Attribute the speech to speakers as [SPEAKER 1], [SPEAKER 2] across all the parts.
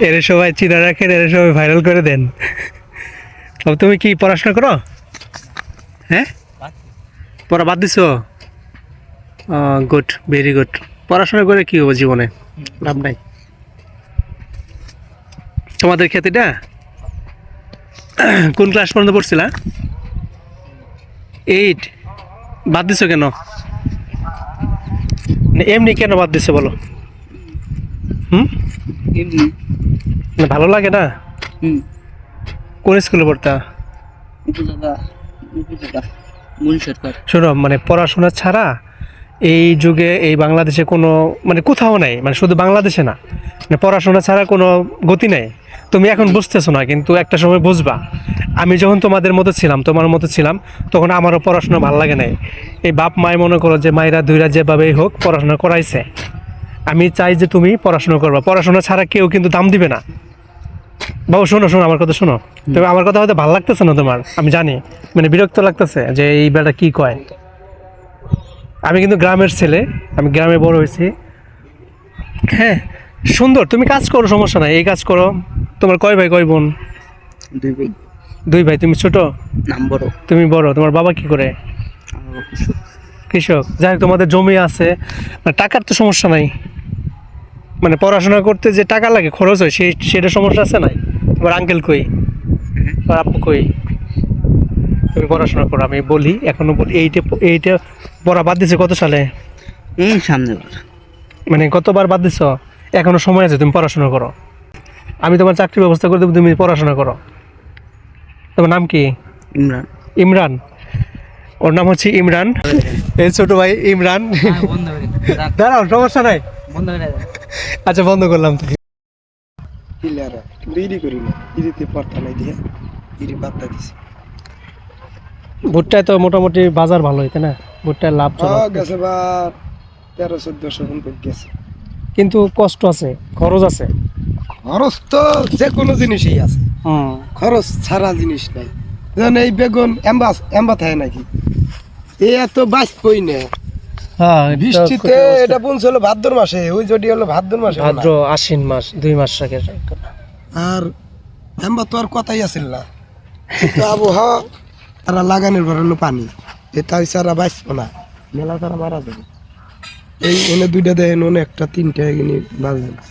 [SPEAKER 1] এর সবাই চিনা রাখেন, এর সবাই ভাইরাল করে দেন। তুমি কি পড়াশোনা করো? হ্যাঁ, পড়া বাদ দিছো? Good, very good. পড়াশোনা করে কি হবে জীবনে? লাভ নাই। তোমাদের খ্যাতিটা কোন ক্লাস পর্যন্ত পড়ছিলা? 8? বাদ দিছো কেন? এমনি কেন বাদ দিছো বলো? ভালো লাগে না? কোন স্কুলে পড়তা? শোনো, মানে পড়াশোনা ছাড়া এই যুগে এই বাংলাদেশে কোনো মানে কোথাও নাই, মানে শুধু বাংলাদেশে না, মানে পড়াশোনা ছাড়া কোনো গতি নাই। তুমি এখন বুঝতেছো না, কিন্তু একটা সময় বুঝবা। আমি যখন তোমাদের মতো ছিলাম, তোমার মতো ছিলাম, তখন আমারও পড়াশোনা ভালো লাগে নাই। এই বাপ মায় মনে করো যে মায়েরা দুইরা যেভাবেই হোক পড়াশোনা করাইছে। আমি চাই যে তুমি পড়াশোনা করবা, পড়াশোনা ছাড়া কেউ কিন্তু দাম দিবে না। বাবু শোনো শোনো, আমার কথা শোনো। তবে আমার কথা হয়তো ভালো লাগতেছে না তোমার, আমি জানি, মানে বিরক্ত লাগতেছে যে এই বেটা কি কয়। আমি কিন্তু গ্রামের ছেলে, আমি গ্রামে বড় হয়েছি। হ্যাঁ, সুন্দর, তুমি কাজ করো, সমস্যা নাই, এই কাজ করো। তোমার কয় ভাই কয় বোন?
[SPEAKER 2] 2 ভাই।
[SPEAKER 1] 2 ভাই, তুমি ছোট?
[SPEAKER 2] নাম বড়।
[SPEAKER 1] তুমি বড়। তোমার বাবা কি করে? কৃষক। যাই হোক, তোমাদের জমি আছে, টাকার তো সমস্যা নাই। মানে পড়াশোনা করতে যে টাকা লাগে, খরচ হয়, সেটা সমস্যা আছে নাই? তোমার আঙ্কেল কই? তোমার আব্বু কই? তুমি পড়াশোনা করো, আমি বলি, এখনো বলি। এইটা পড়া বাদ দিছে কত সালে?
[SPEAKER 2] এই সামনে
[SPEAKER 1] মানে কতবার বাদ দিছ? এখনো সময় আছে, তুমি পড়াশোনা করো। আমি তোমার চাকরির ব্যবস্থা করে দেবো, তুমি পড়াশোনা করো। তোমার নাম কি?
[SPEAKER 2] ইমরান।
[SPEAKER 1] ইমরান? ওর নাম হচ্ছে ইমরান, এই ছোট ভাই ইমরান। দাঁড়াও, সমস্যা নাই। আচ্ছা, বন্ধ করলাম। ভুট্টায় তো মোটামুটি বাজার ভালো হইতে না? ভুট্টায় লাভ
[SPEAKER 3] গেছে বা 13-1400 গেছে,
[SPEAKER 1] কিন্তু কষ্ট আছে, খরচ আছে।
[SPEAKER 3] খরচ তো যে কোনো জিনিসই আছে, খরচ ছাড়া জিনিস নাই। যেমন এই বেগুন এম্বা থাকে নাকি, এ এত বাঁচবই না।
[SPEAKER 1] হ্যাঁ,
[SPEAKER 3] বৃষ্টিতে এটা পৌঁছলো ভাদ্র মাসে, ওই জটি হলো ভাদ্র মাসে,
[SPEAKER 1] ভাদ্র আশ্বিন মাস, 2 মাস আগে।
[SPEAKER 3] আর এম্বা তো আর কথাই আছিল না। আবহাওয়া তারা লাগানোর পর হলো পানি, এটা ছাড়া বাঁচবো না, মেলা তারা মারা যাবে। এই এনে 2টা দেয়, এনে একটা 3টা এনে বাঁচবে না,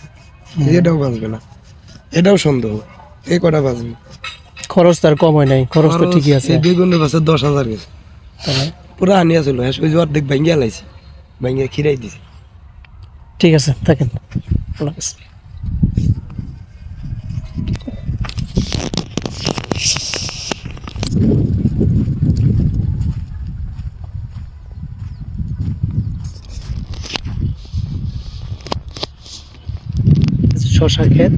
[SPEAKER 3] এটাও বাঁচবে না, এটাও সন্দেহ, এই কটা বাঁচবে।
[SPEAKER 1] খরচ তার কম হয় নাই, খরচ তো ঠিকই আছে।
[SPEAKER 3] বেগুনের পাশে 10,000 গেছে, পুরা আনিয়া ছিল, হ্যাঁ ওই অর্ধেক ভাঙ্গিয়া লাইছি, ভাঙ্গিয়া খিরাই দিছি।
[SPEAKER 1] ঠিক আছে, থাকেন। আল্লাহ হাফেজ। শশা ক্ষেত।